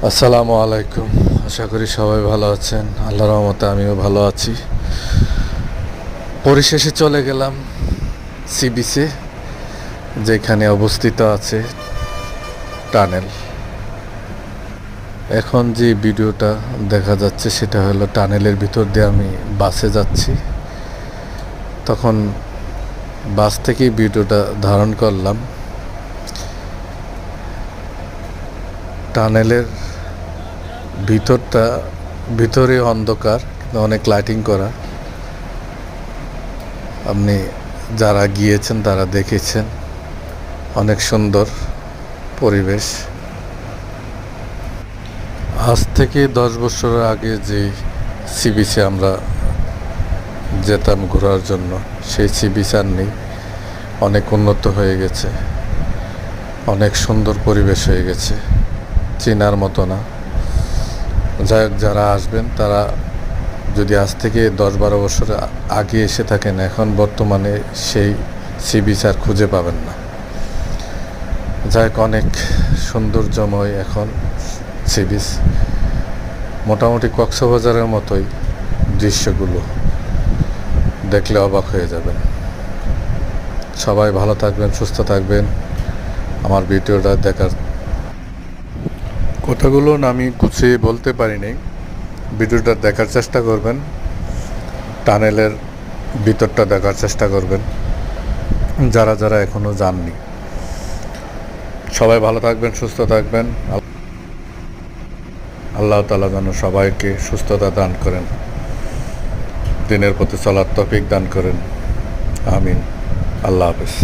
আসসালামু আলাইকুম। আশা করি সবাই ভালো আছেন। আল্লাহর রহমতে আমিও ভালো আছি। পরিশেষে চলে গেলাম সি বিচে, যেখানে অবস্থিত আছে টানেল। এখন যে ভিডিওটা দেখা যাচ্ছে সেটা হলো টানেলের ভিতর দিয়ে আমি বাসে যাচ্ছি। তখন বাস থেকেই ভিডিওটা ধারণ করলাম। টানেলের ভিতরে অন্ধকার, কিন্তু অনেক লাইটিং করা। আপনি যারা গিয়েছেন তারা দেখেছেন, অনেক সুন্দর পরিবেশ। আজ থেকে 10 বছর আগে যে সি বিচে আমরা যেতাম ঘোরার জন্য, সেই সি বিচ আর নেই। অনেক উন্নত হয়ে গেছে, অনেক সুন্দর পরিবেশ হয়ে গেছে, চেনার মতো না। যাই হোক, যারা আসবেন তারা যদি আজ থেকে 10-12 বছর আগে এসে থাকেন, এখন বর্তমানে সেই সি বিচ আর খুঁজে পাবেন না। যাই হোক, অনেক সৌন্দর্যময় এখন সি বিচ। মোটামুটি কক্সবাজারের মতোই দৃশ্যগুলো, দেখলে অবাক হয়ে যাবেন। সবাই ভালো থাকবেন, সুস্থ থাকবেন। আমার ভিডিওটা দেখার কথাগুলো আমি গুছিয়ে বলতে পারিনি। ভিডিওটা দেখার চেষ্টা করবেন, টানেলের ভিতরটা দেখার চেষ্টা করবেন যারা যারা এখনও যাননি। সবাই ভালো থাকবেন, সুস্থ থাকবেন। আল্লাহ তাআলা যেন সবাইকে সুস্থতা দান করেন, দিনের পথে চলার তৌফিক দান করেন। আমিন। আল্লাহ হাফেজ।